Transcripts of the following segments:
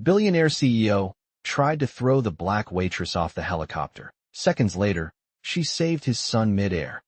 Billionaire CEO tried to throw the black waitress off the helicopter. Seconds later, she saved his son midair.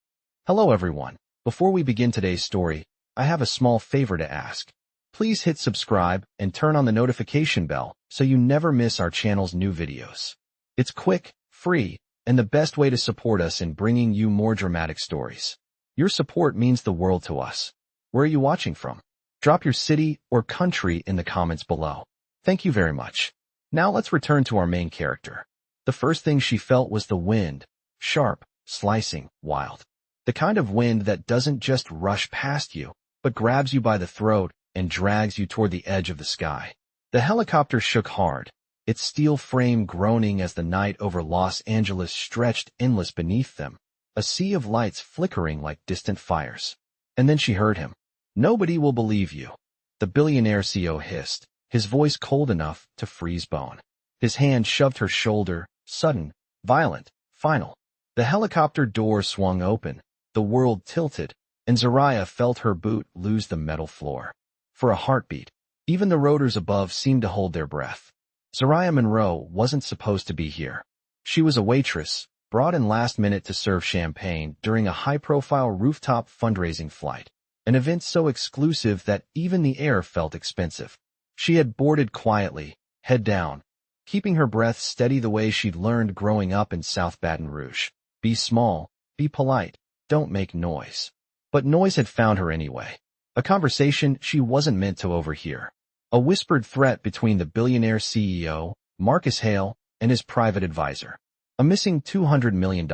Hello everyone. Before we begin today's story, I have a small favor to ask. Please hit subscribe and turn on the notification bell so you never miss our channel's new videos. It's quick, free, and the best way to support us in bringing you more dramatic stories. Your support means the world to us. Where are you watching from? Drop your city or country in the comments below. Thank you very much. Now let's return to our main character. The first thing she felt was the wind. Sharp, slicing, wild. The kind of wind that doesn't just rush past you, but grabs you by the throat and drags you toward the edge of the sky. The helicopter shook hard, its steel frame groaning as the night over Los Angeles stretched endless beneath them, a sea of lights flickering like distant fires. And then she heard him. "Nobody will believe you," the billionaire CEO hissed, his voice cold enough to freeze bone. His hand shoved her shoulder, sudden, violent, final. The helicopter door swung open, the world tilted, and Zariah felt her boot lose the metal floor. For a heartbeat, even the rotors above seemed to hold their breath. Zariah Monroe wasn't supposed to be here. She was a waitress, brought in last minute to serve champagne during a high-profile rooftop fundraising flight, an event so exclusive that even the air felt expensive. She had boarded quietly, head down, keeping her breath steady the way she'd learned growing up in South Baton Rouge. Be small, be polite, don't make noise. But noise had found her anyway. A conversation she wasn't meant to overhear. A whispered threat between the billionaire CEO, Marcus Hale, and his private advisor. A missing $200 million.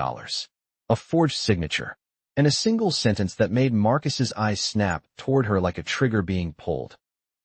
A forged signature. And a single sentence that made Marcus's eyes snap toward her like a trigger being pulled.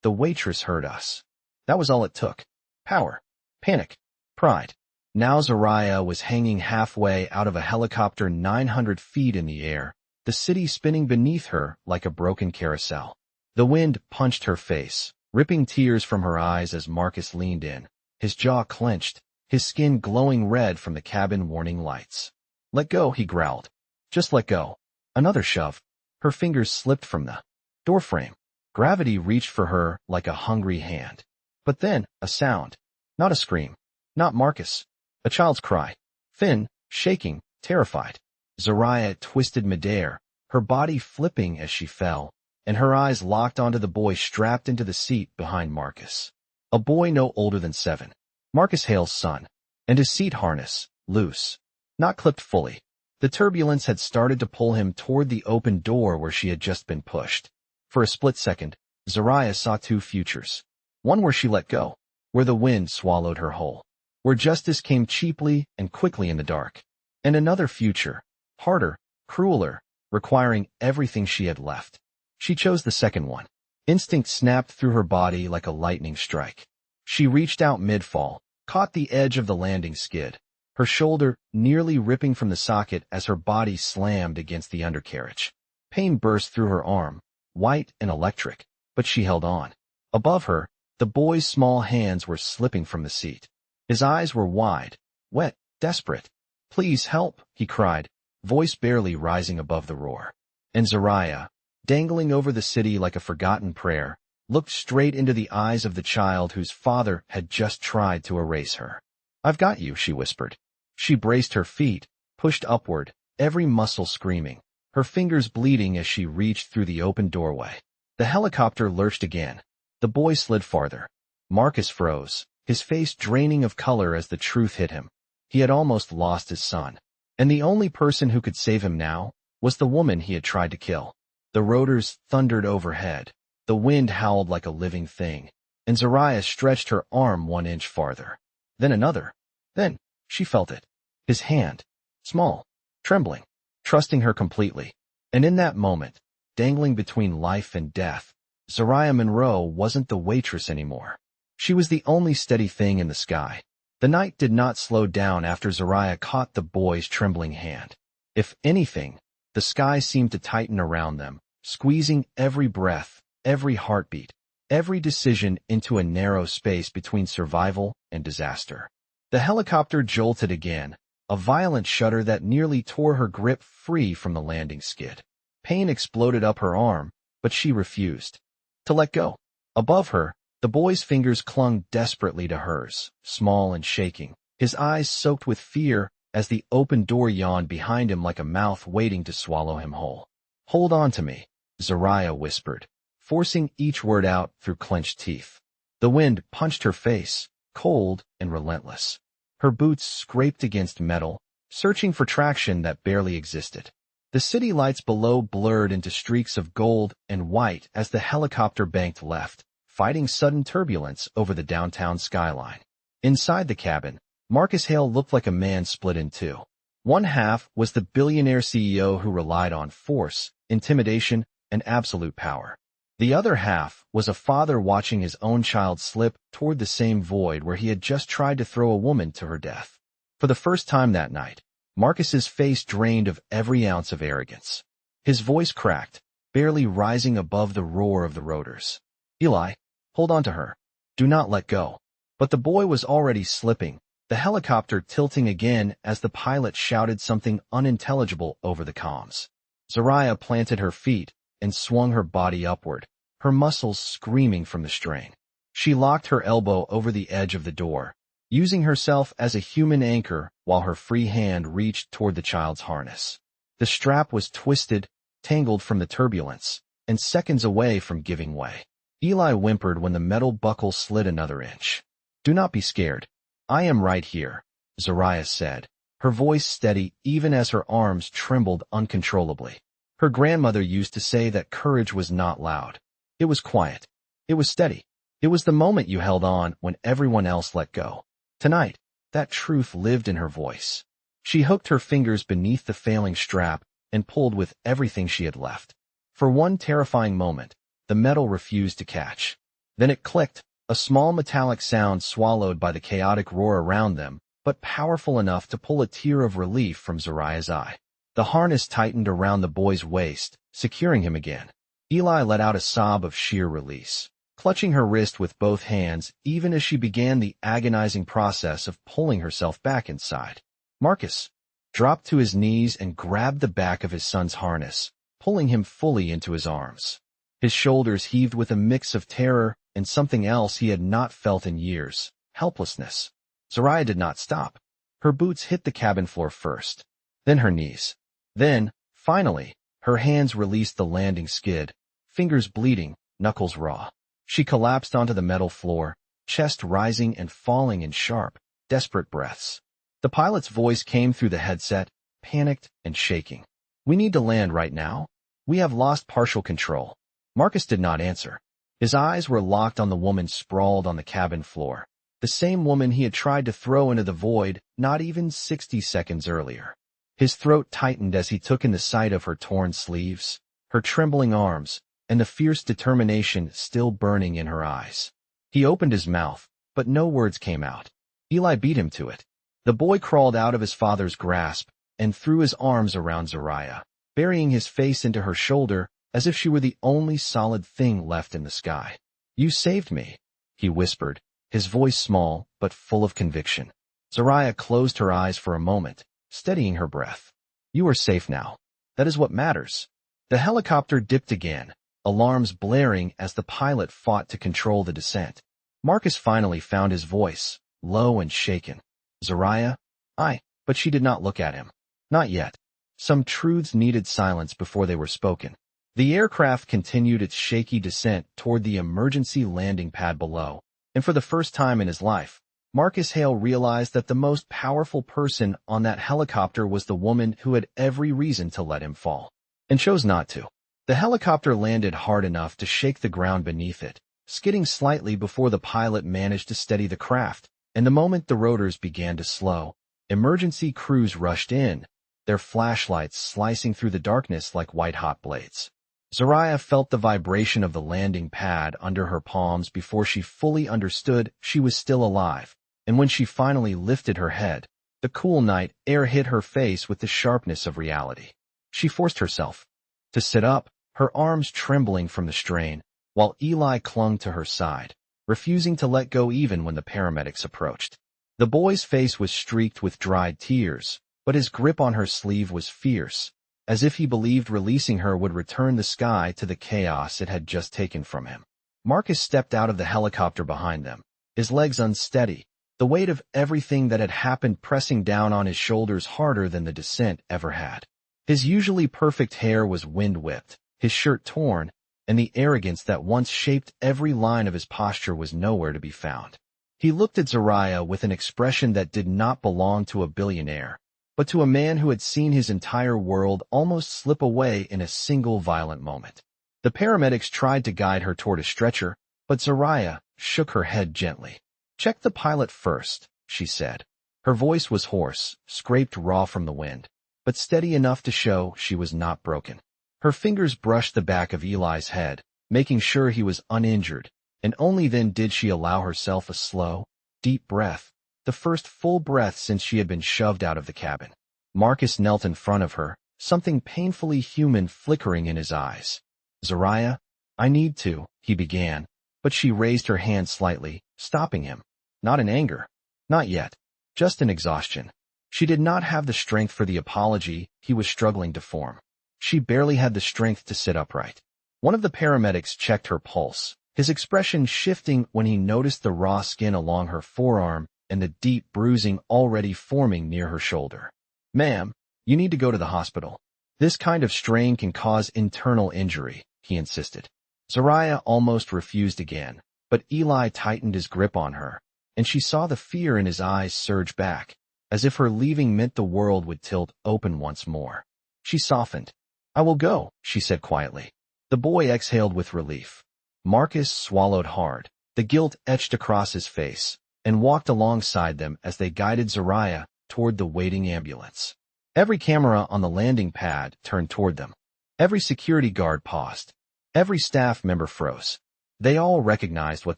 The waitress heard us. That was all it took. Power. Panic. Pride. Now Zariah was hanging halfway out of a helicopter 900 feet in the air, the city spinning beneath her like a broken carousel. The wind punched her face, ripping tears from her eyes as Marcus leaned in, his jaw clenched, his skin glowing red from the cabin warning lights. "Let go," he growled. "Just let go." Another shove. Her fingers slipped from the doorframe. Gravity reached for her like a hungry hand. But then, a sound. Not a scream. Not Marcus. A child's cry. Thin, shaking, terrified. Zariah twisted midair, her body flipping as she fell, and her eyes locked onto the boy strapped into the seat behind Marcus. A boy no older than 7. Marcus Hale's son. And his seat harness, loose. Not clipped fully. The turbulence had started to pull him toward the open door where she had just been pushed. For a split second, Zariah saw two futures. One where she let go, where the wind swallowed her whole, where justice came cheaply and quickly in the dark. And another future, harder, crueler, requiring everything she had left. She chose the second one. Instinct snapped through her body like a lightning strike. She reached out mid-fall, caught the edge of the landing skid, her shoulder nearly ripping from the socket as her body slammed against the undercarriage. Pain burst through her arm, white and electric, but she held on. Above her, the boy's small hands were slipping from the seat. His eyes were wide, wet, desperate. "Please help," he cried, voice barely rising above the roar. And Zariah, dangling over the city like a forgotten prayer, looked straight into the eyes of the child whose father had just tried to erase her. "I've got you," she whispered. She braced her feet, pushed upward, every muscle screaming, her fingers bleeding as she reached through the open doorway. The helicopter lurched again. The boy slid farther. Marcus froze, his face draining of color as the truth hit him. He had almost lost his son. And the only person who could save him now was the woman he had tried to kill. The rotors thundered overhead. The wind howled like a living thing. And Zariah stretched her arm 1 inch farther. Then another. Then, she felt it. His hand. Small. Trembling. Trusting her completely. And in that moment, dangling between life and death, Zariah Monroe wasn't the waitress anymore. She was the only steady thing in the sky. The night did not slow down after Zariah caught the boy's trembling hand. If anything, the sky seemed to tighten around them, squeezing every breath, every heartbeat, every decision into a narrow space between survival and disaster. The helicopter jolted again, a violent shudder that nearly tore her grip free from the landing skid. Pain exploded up her arm, but she refused to let go. Above her, The boy's fingers clung desperately to hers, small and shaking, his eyes soaked with fear as the open door yawned behind him like a mouth waiting to swallow him whole. "Hold on to me," Zariah whispered, forcing each word out through clenched teeth. The wind punched her face, cold and relentless. Her boots scraped against metal, searching for traction that barely existed. The city lights below blurred into streaks of gold and white as the helicopter banked left, fighting sudden turbulence over the downtown skyline. Inside the cabin, Marcus Hale looked like a man split in two. One half was the billionaire CEO who relied on force, intimidation, and absolute power. The other half was a father watching his own child slip toward the same void where he had just tried to throw a woman to her death. For the first time that night, Marcus's face drained of every ounce of arrogance. His voice cracked, barely rising above the roar of the rotors. "Eli, hold on to her. Do not let go." But the boy was already slipping, the helicopter tilting again as the pilot shouted something unintelligible over the comms. Zariah planted her feet and swung her body upward, her muscles screaming from the strain. She locked her elbow over the edge of the door, using herself as a human anchor while her free hand reached toward the child's harness. The strap was twisted, tangled from the turbulence, and seconds away from giving way. Eli whimpered when the metal buckle slid another inch. "Do not be scared. I am right here," Zariah said, her voice steady even as her arms trembled uncontrollably. Her grandmother used to say that courage was not loud. It was quiet. It was steady. It was the moment you held on when everyone else let go. Tonight, that truth lived in her voice. She hooked her fingers beneath the failing strap and pulled with everything she had left. For one terrifying moment, the metal refused to catch. Then it clicked, a small metallic sound swallowed by the chaotic roar around them, but powerful enough to pull a tear of relief from Zariah's eye. The harness tightened around the boy's waist, securing him again. Eli let out a sob of sheer release, clutching her wrist with both hands even as she began the agonizing process of pulling herself back inside. Marcus dropped to his knees and grabbed the back of his son's harness, pulling him fully into his arms. His shoulders heaved with a mix of terror and something else he had not felt in years, helplessness. Zariah did not stop. Her boots hit the cabin floor first, then her knees. Then, finally, her hands released the landing skid, fingers bleeding, knuckles raw. She collapsed onto the metal floor, chest rising and falling in sharp, desperate breaths. The pilot's voice came through the headset, panicked and shaking. "We need to land right now. We have lost partial control." Marcus did not answer. His eyes were locked on the woman sprawled on the cabin floor, the same woman he had tried to throw into the void not even 60 seconds earlier. His throat tightened as he took in the sight of her torn sleeves, her trembling arms, and the fierce determination still burning in her eyes. He opened his mouth, but no words came out. Eli beat him to it. The boy crawled out of his father's grasp and threw his arms around Zariah, burying his face into her shoulder as if she were the only solid thing left in the sky. "You saved me," he whispered, his voice small but full of conviction. Zariah closed her eyes for a moment, steadying her breath. "You are safe now. That is what matters." The helicopter dipped again, alarms blaring as the pilot fought to control the descent. Marcus finally found his voice, low and shaken. "Zariah, but she did not look at him. Not yet. Some truths needed silence before they were spoken. The aircraft continued its shaky descent toward the emergency landing pad below, and for the first time in his life, Marcus Hale realized that the most powerful person on that helicopter was the woman who had every reason to let him fall, and chose not to. The helicopter landed hard enough to shake the ground beneath it, skidding slightly before the pilot managed to steady the craft, and the moment the rotors began to slow, emergency crews rushed in, their flashlights slicing through the darkness like white-hot blades. Zariah felt the vibration of the landing pad under her palms before she fully understood she was still alive, and when she finally lifted her head, the cool night air hit her face with the sharpness of reality. She forced herself to sit up, her arms trembling from the strain, while Eli clung to her side, refusing to let go even when the paramedics approached. The boy's face was streaked with dried tears, but his grip on her sleeve was fierce, as if he believed releasing her would return the sky to the chaos it had just taken from him. Marcus stepped out of the helicopter behind them, his legs unsteady, the weight of everything that had happened pressing down on his shoulders harder than the descent ever had. His usually perfect hair was wind-whipped, his shirt torn, and the arrogance that once shaped every line of his posture was nowhere to be found. He looked at Zariah with an expression that did not belong to a billionaire, but to a man who had seen his entire world almost slip away in a single violent moment. The paramedics tried to guide her toward a stretcher, but Zariah shook her head gently. "Check the pilot first," she said. Her voice was hoarse, scraped raw from the wind, but steady enough to show she was not broken. Her fingers brushed the back of Eli's head, making sure he was uninjured, and only then did she allow herself a slow, deep breath, the first full breath since she had been shoved out of the cabin. Marcus knelt in front of her, something painfully human flickering in his eyes. "Zariah, I need to," he began, but she raised her hand slightly, stopping him. Not in anger. Not yet. Just in exhaustion. She did not have the strength for the apology he was struggling to form. She barely had the strength to sit upright. One of the paramedics checked her pulse, his expression shifting when he noticed the raw skin along her forearm and the deep bruising already forming near her shoulder. "Ma'am, you need to go to the hospital. This kind of strain can cause internal injury," he insisted. Zariah almost refused again, but Eli tightened his grip on her, and she saw the fear in his eyes surge back, as if her leaving meant the world would tilt open once more. She softened. "I will go," she said quietly. The boy exhaled with relief. Marcus swallowed hard, the guilt etched across his face, and walked alongside them as they guided Zariah toward the waiting ambulance. Every camera on the landing pad turned toward them. Every security guard paused. Every staff member froze. They all recognized what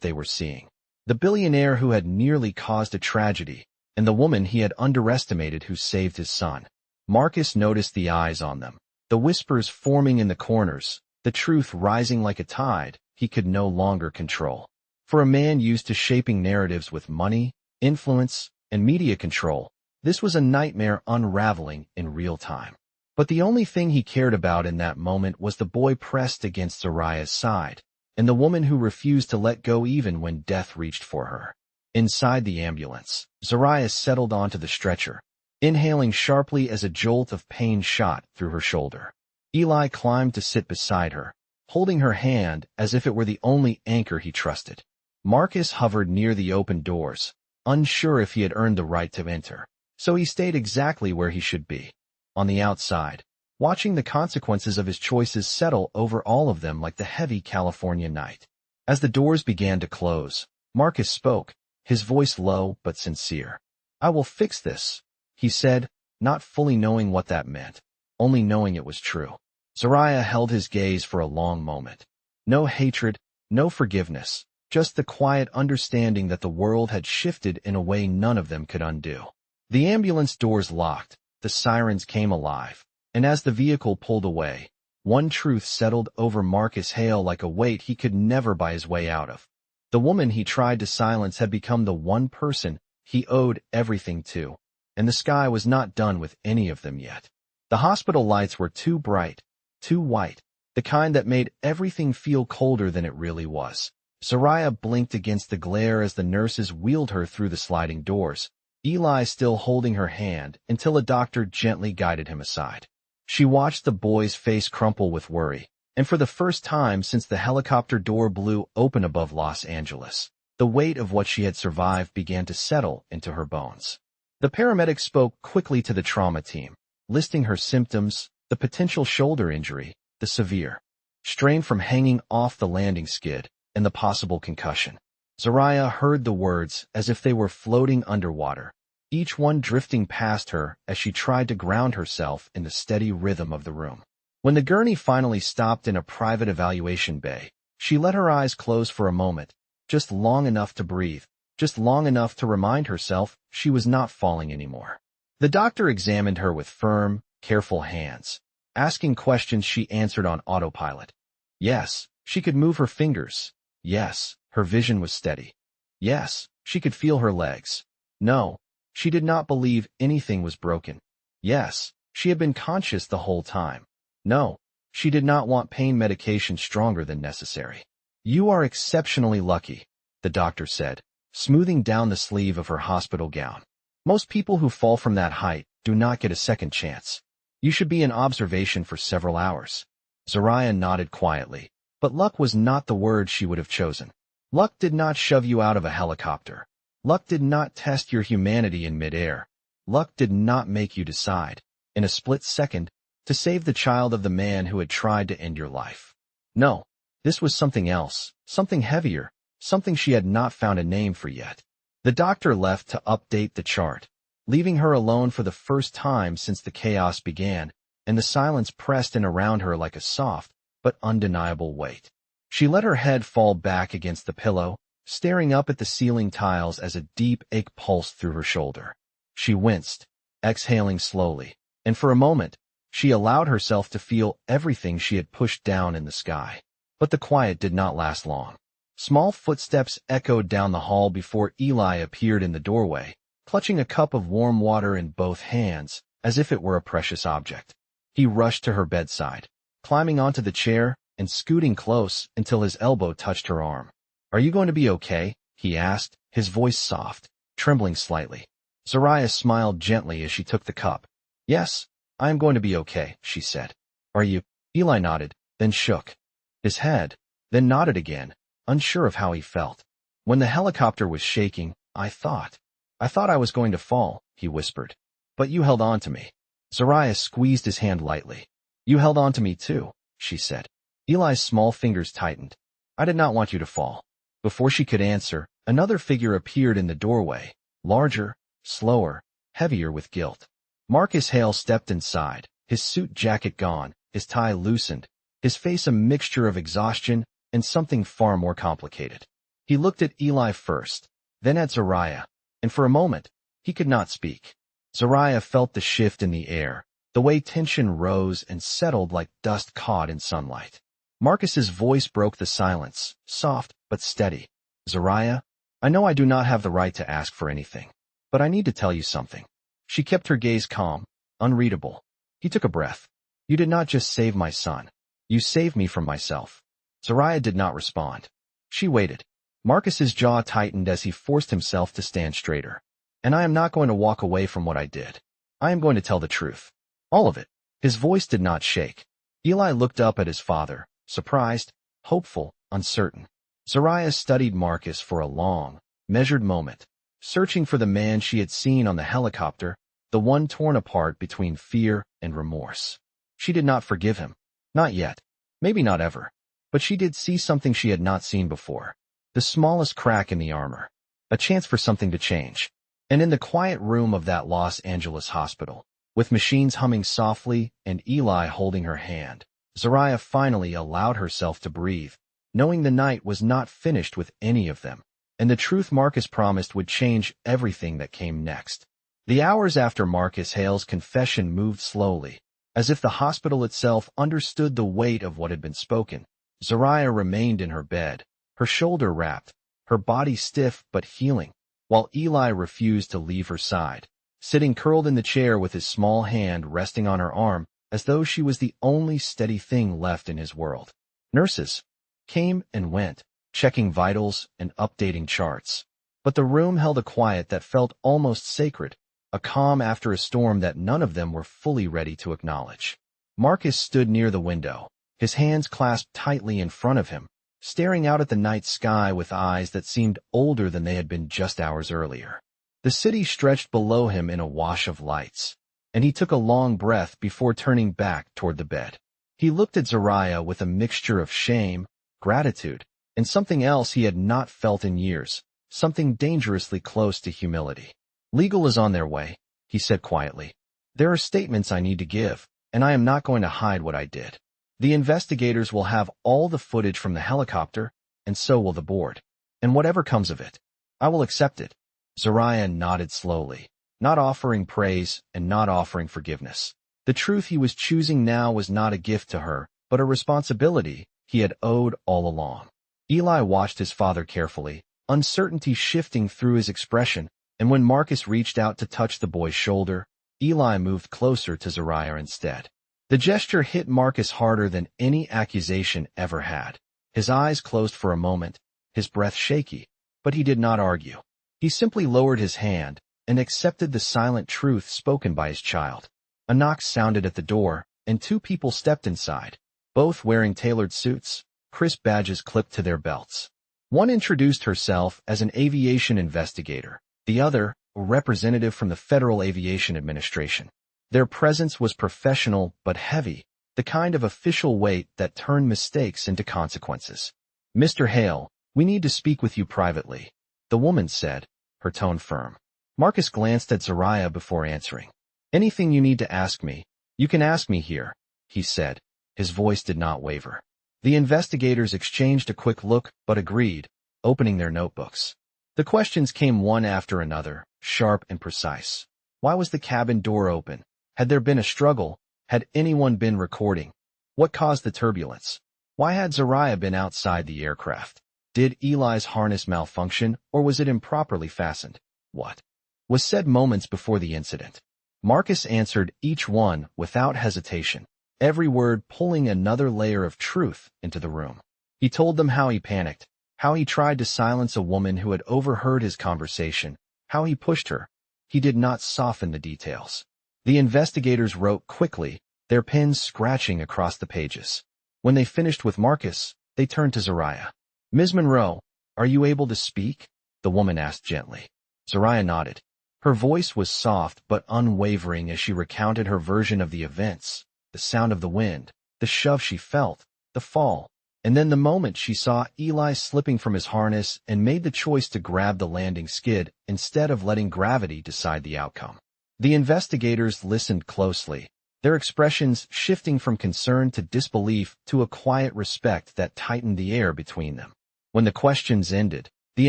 they were seeing. The billionaire who had nearly caused a tragedy, and the woman he had underestimated who saved his son. Marcus noticed the eyes on them, the whispers forming in the corners, the truth rising like a tide he could no longer control. For a man used to shaping narratives with money, influence, and media control, this was a nightmare unraveling in real time. But the only thing he cared about in that moment was the boy pressed against Zariah's side, and the woman who refused to let go even when death reached for her. Inside the ambulance, Zariah settled onto the stretcher, inhaling sharply as a jolt of pain shot through her shoulder. Eli climbed to sit beside her, holding her hand as if it were the only anchor he trusted. Marcus hovered near the open doors, unsure if he had earned the right to enter, so he stayed exactly where he should be, on the outside, watching the consequences of his choices settle over all of them like the heavy California night. As the doors began to close, Marcus spoke, his voice low but sincere. "I will fix this," he said, not fully knowing what that meant, only knowing it was true. Zariah held his gaze for a long moment. No hatred, no forgiveness, just the quiet understanding that the world had shifted in a way none of them could undo. The ambulance doors locked, the sirens came alive, and as the vehicle pulled away, one truth settled over Marcus Hale like a weight he could never buy his way out of. The woman he tried to silence had become the one person he owed everything to, and the sky was not done with any of them yet. The hospital lights were too bright, too white, the kind that made everything feel colder than it really was. Zariah blinked against the glare as the nurses wheeled her through the sliding doors, Eli still holding her hand until a doctor gently guided him aside. She watched the boy's face crumple with worry, and for the first time since the helicopter door blew open above Los Angeles, the weight of what she had survived began to settle into her bones. The paramedic spoke quickly to the trauma team, listing her symptoms, the potential shoulder injury, the severe strain from hanging off the landing skid, and the possible concussion. Zariah heard the words as if they were floating underwater, each one drifting past her as she tried to ground herself in the steady rhythm of the room. When the gurney finally stopped in a private evaluation bay, she let her eyes close for a moment, just long enough to breathe, just long enough to remind herself she was not falling anymore. The doctor examined her with firm, careful hands, asking questions she answered on autopilot. Yes, she could move her fingers. Yes, her vision was steady. Yes, she could feel her legs. No, she did not believe anything was broken. Yes, she had been conscious the whole time. No, she did not want pain medication stronger than necessary. "You are exceptionally lucky," the doctor said, smoothing down the sleeve of her hospital gown. "Most people who fall from that height do not get a second chance. You should be in observation for several hours." Zariah nodded quietly, but luck was not the word she would have chosen. Luck did not shove you out of a helicopter. Luck did not test your humanity in midair. Luck did not make you decide, in a split second, to save the child of the man who had tried to end your life. No, this was something else, something heavier, something she had not found a name for yet. The doctor left to update the chart, leaving her alone for the first time since the chaos began, and the silence pressed in around her like a soft but undeniable weight. She let her head fall back against the pillow, staring up at the ceiling tiles as a deep ache pulsed through her shoulder. She winced, exhaling slowly, and for a moment, she allowed herself to feel everything she had pushed down in the sky. But the quiet did not last long. Small footsteps echoed down the hall before Eli appeared in the doorway, clutching a cup of warm water in both hands, as if it were a precious object. He rushed to her bedside, climbing onto the chair and scooting close until his elbow touched her arm. "Are you going to be okay?" he asked, his voice soft, trembling slightly. Zariah smiled gently as she took the cup. "Yes, I am going to be okay," she said. "Are you?" Eli nodded, then shook his head, then nodded again, unsure of how he felt. "When the helicopter was shaking, I thought I was going to fall," he whispered. "But you held on to me." Zariah squeezed his hand lightly. "You held on to me too," she said. Eli's small fingers tightened. "I did not want you to fall." Before she could answer, another figure appeared in the doorway, larger, slower, heavier with guilt. Marcus Hale stepped inside, his suit jacket gone, his tie loosened, his face a mixture of exhaustion and something far more complicated. He looked at Eli first, then at Zariah, and for a moment, he could not speak. Zariah felt the shift in the air, the way tension rose and settled like dust caught in sunlight. Marcus's voice broke the silence, soft but steady. "Zariah, I know I do not have the right to ask for anything, but I need to tell you something." She kept her gaze calm, unreadable. He took a breath. "You did not just save my son. You saved me from myself." Zariah did not respond. She waited. Marcus's jaw tightened as he forced himself to stand straighter. "And I am not going to walk away from what I did. I am going to tell the truth. All of it." His voice did not shake. Eli looked up at his father, surprised, hopeful, uncertain. Zariah studied Marcus for a long, measured moment, searching for the man she had seen on the helicopter, the one torn apart between fear and remorse. She did not forgive him. Not yet. Maybe not ever. But she did see something she had not seen before. The smallest crack in the armor. A chance for something to change. And in the quiet room of that Los Angeles hospital, with machines humming softly and Eli holding her hand, Zariah finally allowed herself to breathe, knowing the night was not finished with any of them, and the truth Marcus promised would change everything that came next. The hours after Marcus Hale's confession moved slowly, as if the hospital itself understood the weight of what had been spoken. Zariah remained in her bed, her shoulder wrapped, her body stiff but healing, while Eli refused to leave her side, sitting curled in the chair with his small hand resting on her arm as though she was the only steady thing left in his world. Nurses came and went, checking vitals and updating charts. But the room held a quiet that felt almost sacred, a calm after a storm that none of them were fully ready to acknowledge. Marcus stood near the window, his hands clasped tightly in front of him, staring out at the night sky with eyes that seemed older than they had been just hours earlier. The city stretched below him in a wash of lights, and he took a long breath before turning back toward the bed. He looked at Zariah with a mixture of shame, gratitude, and something else he had not felt in years, something dangerously close to humility. "Legal is on their way," he said quietly. "There are statements I need to give, and I am not going to hide what I did. The investigators will have all the footage from the helicopter, and so will the board. And whatever comes of it, I will accept it." Zariah nodded slowly, not offering praise and not offering forgiveness. The truth he was choosing now was not a gift to her, but a responsibility he had owed all along. Eli watched his father carefully, uncertainty shifting through his expression, and when Marcus reached out to touch the boy's shoulder, Eli moved closer to Zariah instead. The gesture hit Marcus harder than any accusation ever had. His eyes closed for a moment, his breath shaky, but he did not argue. He simply lowered his hand and accepted the silent truth spoken by his child. A knock sounded at the door, and two people stepped inside, both wearing tailored suits, crisp badges clipped to their belts. One introduced herself as an aviation investigator, the other, a representative from the Federal Aviation Administration. Their presence was professional but heavy, the kind of official weight that turned mistakes into consequences. "Mr. Hale, we need to speak with you privately," the woman said, her tone firm. Marcus glanced at Zariah before answering. "Anything you need to ask me, you can ask me here," he said. His voice did not waver. The investigators exchanged a quick look but agreed, opening their notebooks. The questions came one after another, sharp and precise. Why was the cabin door open? Had there been a struggle? Had anyone been recording? What caused the turbulence? Why had Zariah been outside the aircraft? Did Eli's harness malfunction, or was it improperly fastened? What was said moments before the incident? Marcus answered each one without hesitation, every word pulling another layer of truth into the room. He told them how he panicked, how he tried to silence a woman who had overheard his conversation, how he pushed her. He did not soften the details. The investigators wrote quickly, their pens scratching across the pages. When they finished with Marcus, they turned to Zariah. "Ms. Monroe, are you able to speak?" the woman asked gently. Zariah nodded. Her voice was soft but unwavering as she recounted her version of the events, the sound of the wind, the shove she felt, the fall, and then the moment she saw Eli slipping from his harness and made the choice to grab the landing skid instead of letting gravity decide the outcome. The investigators listened closely, their expressions shifting from concern to disbelief to a quiet respect that tightened the air between them. When the questions ended, the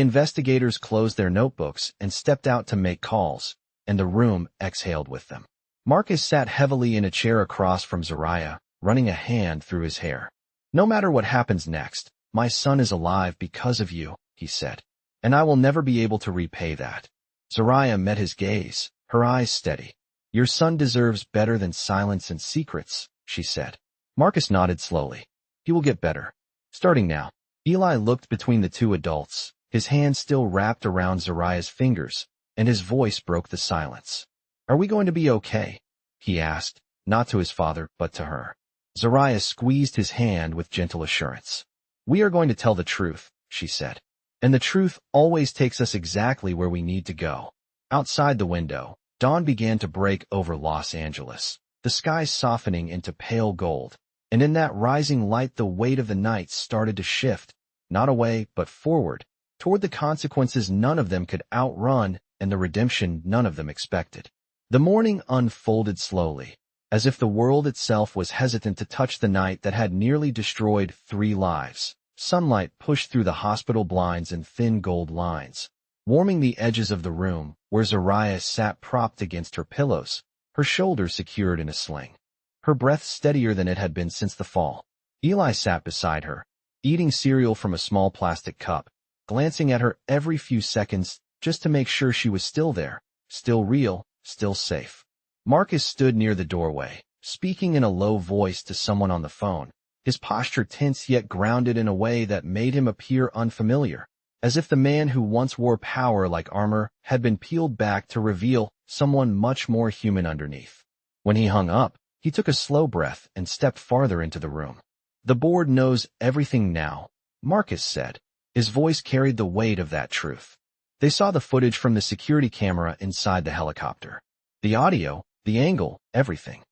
investigators closed their notebooks and stepped out to make calls, and the room exhaled with them. Marcus sat heavily in a chair across from Zariah, running a hand through his hair. "No matter what happens next, my son is alive because of you," he said, "and I will never be able to repay that." Zariah met his gaze, her eyes steady. "Your son deserves better than silence and secrets," she said. Marcus nodded slowly. "He will get better. Starting now." Eli looked between the two adults, his hand still wrapped around Zariah's fingers, and his voice broke the silence. "Are we going to be okay?" he asked, not to his father, but to her. Zariah squeezed his hand with gentle assurance. "We are going to tell the truth," she said. "And the truth always takes us exactly where we need to go." Outside the window, dawn began to break over Los Angeles, the sky softening into pale gold, and in that rising light the weight of the night started to shift, not away but forward, toward the consequences none of them could outrun and the redemption none of them expected. The morning unfolded slowly, as if the world itself was hesitant to touch the night that had nearly destroyed 3 lives. Sunlight pushed through the hospital blinds in thin gold lines, warming the edges of the room where Zariah sat propped against her pillows, her shoulders secured in a sling, her breath steadier than it had been since the fall. Eli sat beside her, eating cereal from a small plastic cup, glancing at her every few seconds just to make sure she was still there, still real, still safe. Marcus stood near the doorway, speaking in a low voice to someone on the phone, his posture tense yet grounded in a way that made him appear unfamiliar, as if the man who once wore power like armor had been peeled back to reveal someone much more human underneath. When he hung up, he took a slow breath and stepped farther into the room. "The board knows everything now," Marcus said. His voice carried the weight of that truth. They saw the footage from the security camera inside the helicopter. The audio, the angle, everything.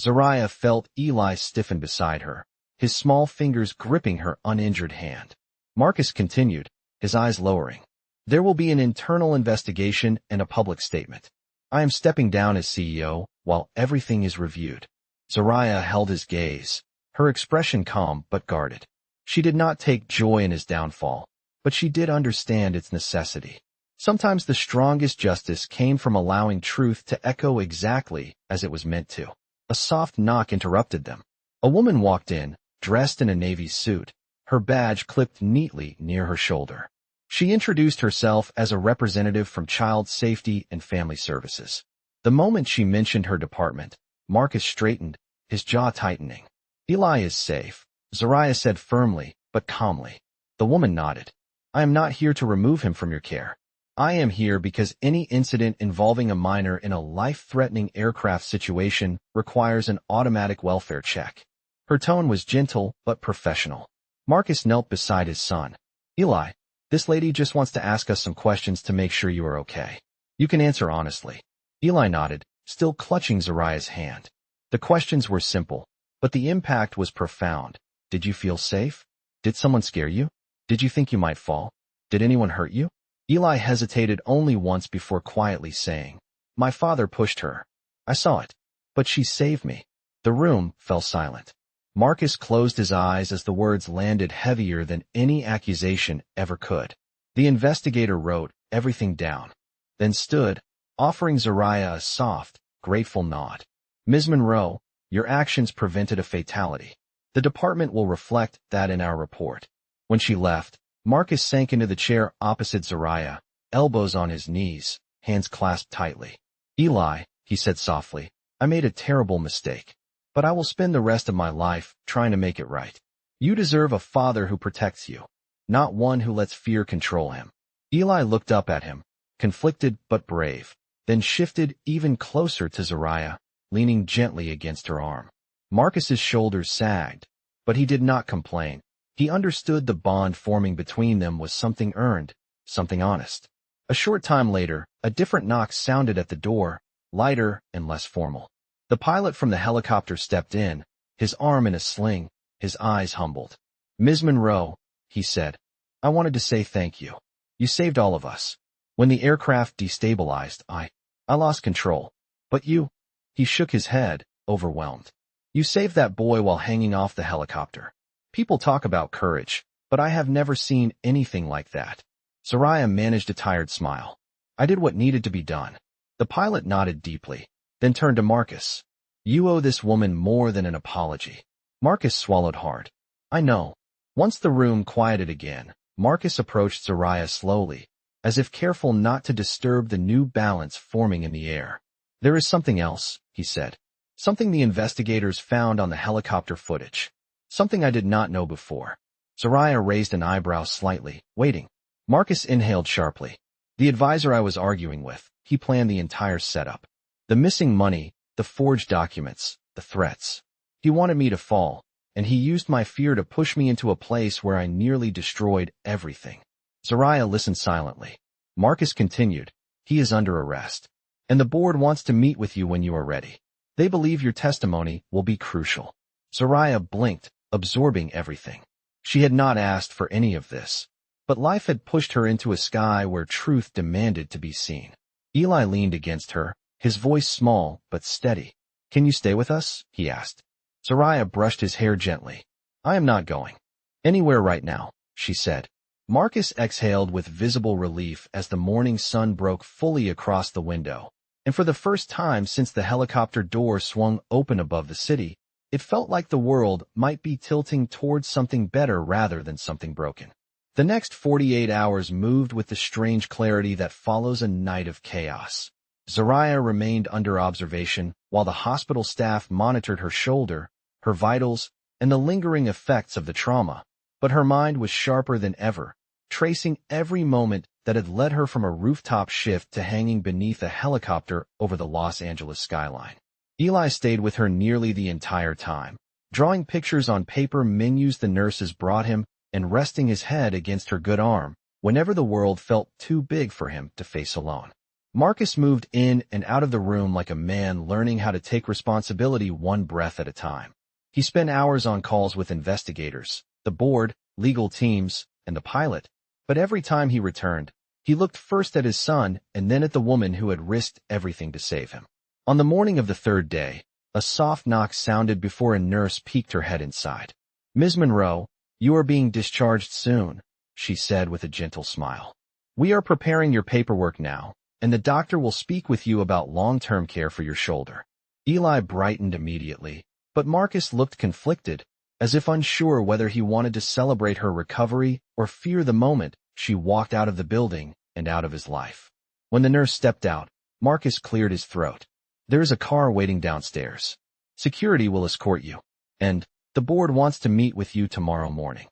Zariah felt Eli stiffen beside her, his small fingers gripping her uninjured hand. Marcus continued, his eyes lowering. "There will be an internal investigation and a public statement. I am stepping down as CEO while everything is reviewed." Zariah held his gaze, her expression calm but guarded. She did not take joy in his downfall, but she did understand its necessity. Sometimes the strongest justice came from allowing truth to echo exactly as it was meant to. A soft knock interrupted them. A woman walked in, dressed in a navy suit, her badge clipped neatly near her shoulder. She introduced herself as a representative from Child Safety and Family Services. The moment she mentioned her department, Marcus straightened, his jaw tightening. "Eli is safe," Zariah said firmly, but calmly. The woman nodded. I am not here to remove him from your care. I am here because any incident involving a minor in a life-threatening aircraft situation requires an automatic welfare check. Her tone was gentle but professional. Marcus knelt beside his son. Eli, this lady just wants to ask us some questions to make sure you are okay. You can answer honestly. Eli nodded, still clutching Zariah's hand. The questions were simple, but the impact was profound. Did you feel safe? Did someone scare you? Did you think you might fall? Did anyone hurt you? Eli hesitated only once before quietly saying, My father pushed her. I saw it. But she saved me. The room fell silent. Marcus closed his eyes as the words landed heavier than any accusation ever could. The investigator wrote everything down, then stood, offering Zariah a soft, grateful nod. Ms. Monroe, your actions prevented a fatality. The department will reflect that in our report. When she left, Marcus sank into the chair opposite Zariah, elbows on his knees, hands clasped tightly. Eli, he said softly, I made a terrible mistake, but I will spend the rest of my life trying to make it right. You deserve a father who protects you, not one who lets fear control him. Eli looked up at him, conflicted but brave, then shifted even closer to Zariah, leaning gently against her arm. Marcus's shoulders sagged, but he did not complain. He understood the bond forming between them was something earned, something honest. A short time later, a different knock sounded at the door, lighter and less formal. The pilot from the helicopter stepped in, his arm in a sling, his eyes humbled. Ms. Monroe, he said, I wanted to say thank you. You saved all of us. When the aircraft destabilized, I lost control. But you, he shook his head, overwhelmed. You saved that boy while hanging off the helicopter. People talk about courage, but I have never seen anything like that. Zariah managed a tired smile. I did what needed to be done. The pilot nodded deeply, then turned to Marcus. You owe this woman more than an apology. Marcus swallowed hard. I know. Once the room quieted again, Marcus approached Zariah slowly, as if careful not to disturb the new balance forming in the air. There is something else, he said. Something the investigators found on the helicopter footage. Something I did not know before. Zariah raised an eyebrow slightly, waiting. Marcus inhaled sharply. The advisor I was arguing with, he planned the entire setup. The missing money, the forged documents, the threats. He wanted me to fall, and he used my fear to push me into a place where I nearly destroyed everything. Zariah listened silently. Marcus continued, he is under arrest, and the board wants to meet with you when you are ready. They believe your testimony will be crucial. Zariah blinked, absorbing everything. She had not asked for any of this, but life had pushed her into a sky where truth demanded to be seen. Eli leaned against her, his voice small but steady. Can you stay with us? He asked. Zariah brushed his hair gently. I am not going anywhere right now, she said. Marcus exhaled with visible relief as the morning sun broke fully across the window, and for the first time since the helicopter door swung open above the city, it felt like the world might be tilting towards something better rather than something broken. The next 48 hours moved with the strange clarity that follows a night of chaos. Zariah remained under observation while the hospital staff monitored her shoulder, her vitals, and the lingering effects of the trauma, but her mind was sharper than ever, tracing every moment that had led her from a rooftop shift to hanging beneath a helicopter over the Los Angeles skyline. Eli stayed with her nearly the entire time, drawing pictures on paper menus the nurses brought him and resting his head against her good arm whenever the world felt too big for him to face alone. Marcus moved in and out of the room like a man learning how to take responsibility one breath at a time. He spent hours on calls with investigators, the board, legal teams, and the pilot, but every time he returned, he looked first at his son and then at the woman who had risked everything to save him. On the morning of the third day, a soft knock sounded before a nurse peeked her head inside. Ms. Monroe, you are being discharged soon, she said with a gentle smile. We are preparing your paperwork now, and the doctor will speak with you about long-term care for your shoulder. Eli brightened immediately, but Marcus looked conflicted, as if unsure whether he wanted to celebrate her recovery or fear the moment she walked out of the building and out of his life. When the nurse stepped out, Marcus cleared his throat. There is a car waiting downstairs. Security will escort you, and the board wants to meet with you tomorrow morning.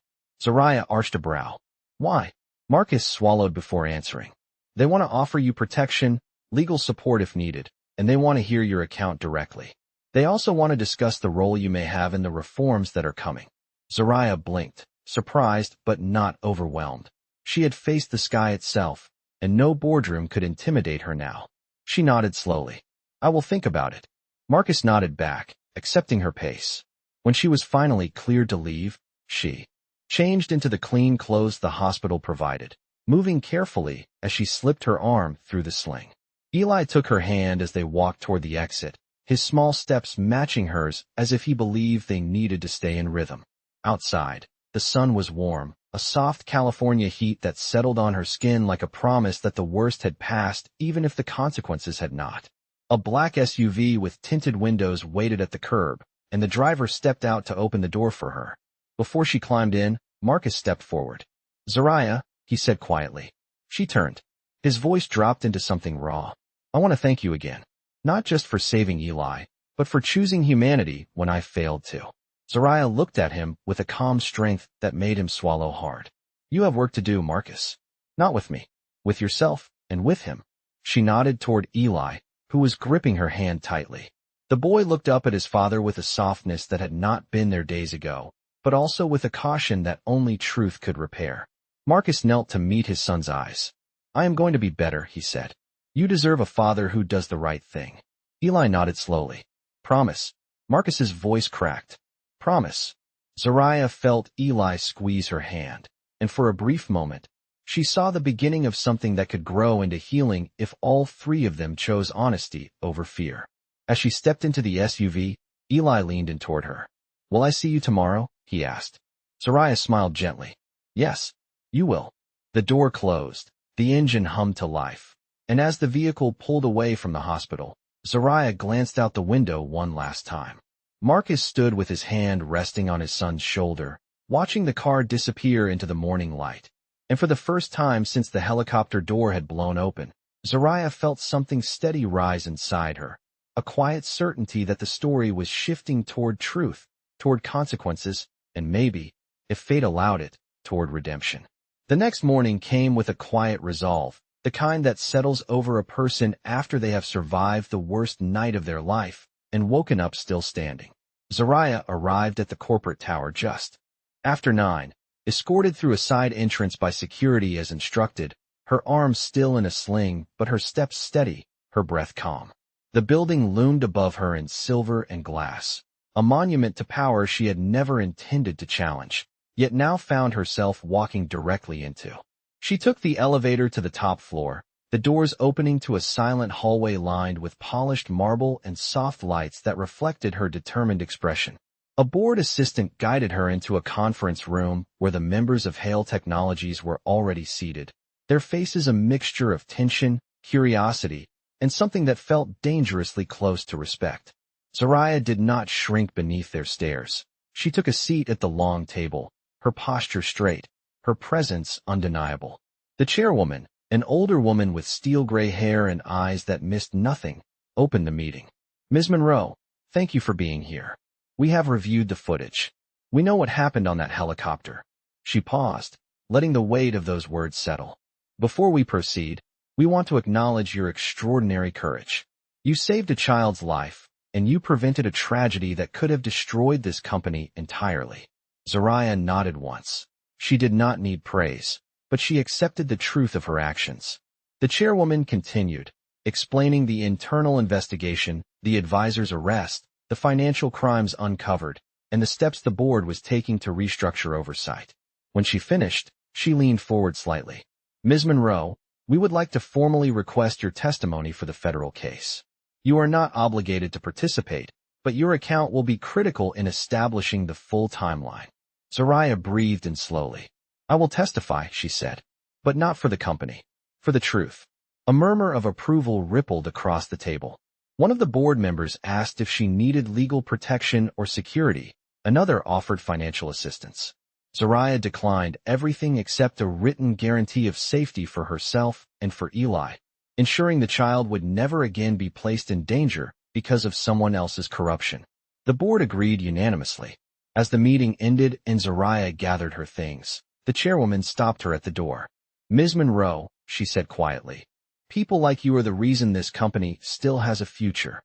Zariah arched a brow. Why? Marcus swallowed before answering. They want to offer you protection, legal support if needed, and they want to hear your account directly. They also want to discuss the role you may have in the reforms that are coming. Zariah blinked, surprised but not overwhelmed. She had faced the sky itself, and no boardroom could intimidate her now. She nodded slowly. I will think about it. Marcus nodded back, accepting her pace. When she was finally cleared to leave, she changed into the clean clothes the hospital provided, moving carefully as she slipped her arm through the sling. Eli took her hand as they walked toward the exit, his small steps matching hers as if he believed they needed to stay in rhythm. Outside, the sun was warm, a soft California heat that settled on her skin like a promise that the worst had passed even if the consequences had not. A black SUV with tinted windows waited at the curb, and the driver stepped out to open the door for her. Before she climbed in, Marcus stepped forward. Zariah, he said quietly. She turned. His voice dropped into something raw. I want to thank you again. Not just for saving Eli, but for choosing humanity when I failed to. Zariah looked at him with a calm strength that made him swallow hard. You have work to do, Marcus. Not with me. With yourself, and with him. She nodded toward Eli, who was gripping her hand tightly. The boy looked up at his father with a softness that had not been there days ago, but also with a caution that only truth could repair. Marcus knelt to meet his son's eyes. I am going to be better, he said. You deserve a father who does the right thing. Eli nodded slowly. Promise. Marcus's voice cracked. Promise. Zariah felt Eli squeeze her hand, and for a brief moment, she saw the beginning of something that could grow into healing if all three of them chose honesty over fear. As she stepped into the SUV, Eli leaned in toward her. Will I see you tomorrow? He asked. Zariah smiled gently. Yes, you will. The door closed, the engine hummed to life, and as the vehicle pulled away from the hospital, Zariah glanced out the window one last time. Marcus stood with his hand resting on his son's shoulder, watching the car disappear into the morning light. And for the first time since the helicopter door had blown open, Zariah felt something steady rise inside her, a quiet certainty that the story was shifting toward truth, toward consequences, and maybe, if fate allowed it, toward redemption. The next morning came with a quiet resolve, the kind that settles over a person after they have survived the worst night of their life and woken up still standing. Zariah arrived at the corporate tower just after 9, escorted through a side entrance by security as instructed, her arms still in a sling but her steps steady, her breath calm. The building loomed above her in silver and glass, a monument to power she had never intended to challenge, yet now found herself walking directly into. She took the elevator to the top floor, the doors opening to a silent hallway lined with polished marble and soft lights that reflected her determined expression. A board assistant guided her into a conference room where the members of Hale Technologies were already seated, their faces a mixture of tension, curiosity, and something that felt dangerously close to respect. Zariah did not shrink beneath their stares. She took a seat at the long table, her posture straight, her presence undeniable. The chairwoman, an older woman with steel-gray hair and eyes that missed nothing, opened the meeting. Ms. Monroe, thank you for being here. We have reviewed the footage. We know what happened on that helicopter. She paused, letting the weight of those words settle. Before we proceed, we want to acknowledge your extraordinary courage. You saved a child's life, and you prevented a tragedy that could have destroyed this company entirely. Zariah nodded once. She did not need praise, but she accepted the truth of her actions. The chairwoman continued, explaining the internal investigation, the advisor's arrest, the financial crimes uncovered, and the steps the board was taking to restructure oversight. When she finished, she leaned forward slightly. Ms. Monroe, we would like to formally request your testimony for the federal case. You are not obligated to participate, but your account will be critical in establishing the full timeline. Zariah breathed in slowly. I will testify, she said, but not for the company, for the truth. A murmur of approval rippled across the table. One of the board members asked if she needed legal protection or security. Another offered financial assistance. Zariah declined everything except a written guarantee of safety for herself and for Eli, ensuring the child would never again be placed in danger because of someone else's corruption. The board agreed unanimously. As the meeting ended and Zariah gathered her things, the chairwoman stopped her at the door. "Ms. Monroe," she said quietly, "people like you are the reason this company still has a future."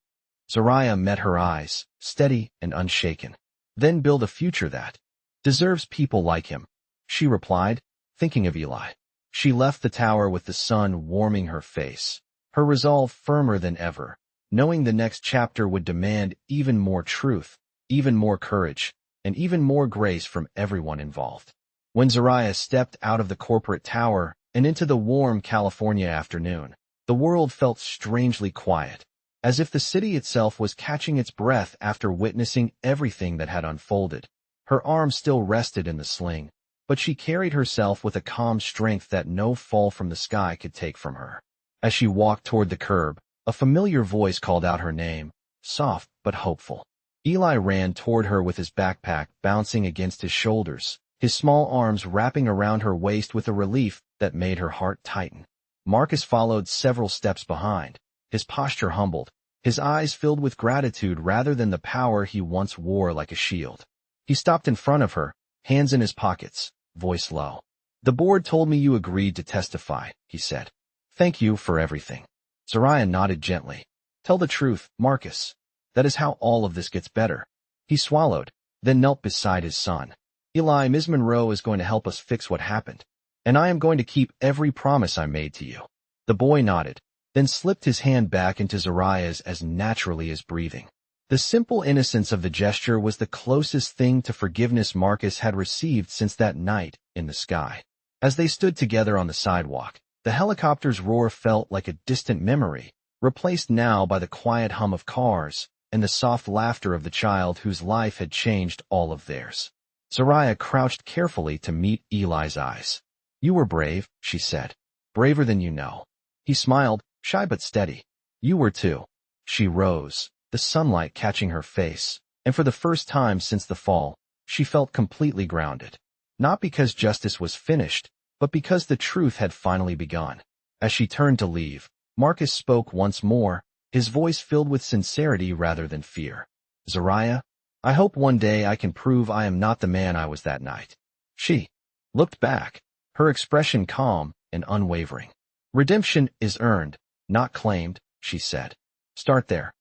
Zariah met her eyes, steady and unshaken. "Then build a future that deserves people like him," she replied, thinking of Eli. She left the tower with the sun warming her face, her resolve firmer than ever, knowing the next chapter would demand even more truth, even more courage, and even more grace from everyone involved. When Zariah stepped out of the corporate tower and into the warm California afternoon, the world felt strangely quiet, as if the city itself was catching its breath after witnessing everything that had unfolded. Her arm still rested in the sling, but she carried herself with a calm strength that no fall from the sky could take from her. As she walked toward the curb, a familiar voice called out her name, soft but hopeful. Eli ran toward her with his backpack bouncing against his shoulders, his small arms wrapping around her waist with a relief that made her heart tighten. Marcus followed several steps behind, his posture humbled, his eyes filled with gratitude rather than the power he once wore like a shield. He stopped in front of her, hands in his pockets, voice low. "The board told me you agreed to testify," he said. "Thank you for everything." Zariah nodded gently. "Tell the truth, Marcus. That is how all of this gets better." He swallowed, then knelt beside his son. "Eli, Ms. Monroe is going to help us fix what happened, and I am going to keep every promise I made to you." The boy nodded, then slipped his hand back into Zariah's as naturally as breathing. The simple innocence of the gesture was the closest thing to forgiveness Marcus had received since that night in the sky. As they stood together on the sidewalk, the helicopter's roar felt like a distant memory, replaced now by the quiet hum of cars and the soft laughter of the child whose life had changed all of theirs. Zariah crouched carefully to meet Eli's eyes. "You were brave," she said. "Braver than you know." He smiled, shy but steady. "You were too." She rose, the sunlight catching her face, and for the first time since the fall, she felt completely grounded. Not because justice was finished, but because the truth had finally begun. As she turned to leave, Marcus spoke once more, his voice filled with sincerity rather than fear. "Zariah, I hope one day I can prove I am not the man I was that night." She looked back, her expression calm and unwavering. "Redemption is earned, not claimed," she said. "Start there."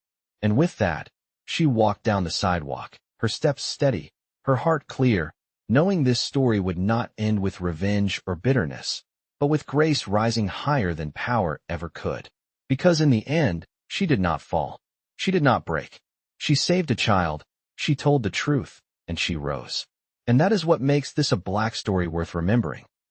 And with that, she walked down the sidewalk, her steps steady, her heart clear, knowing this story would not end with revenge or bitterness, but with grace rising higher than power ever could. Because in the end, she did not fall. She did not break. She saved a child, she told the truth, and she rose. And that is what makes this a black story worth remembering.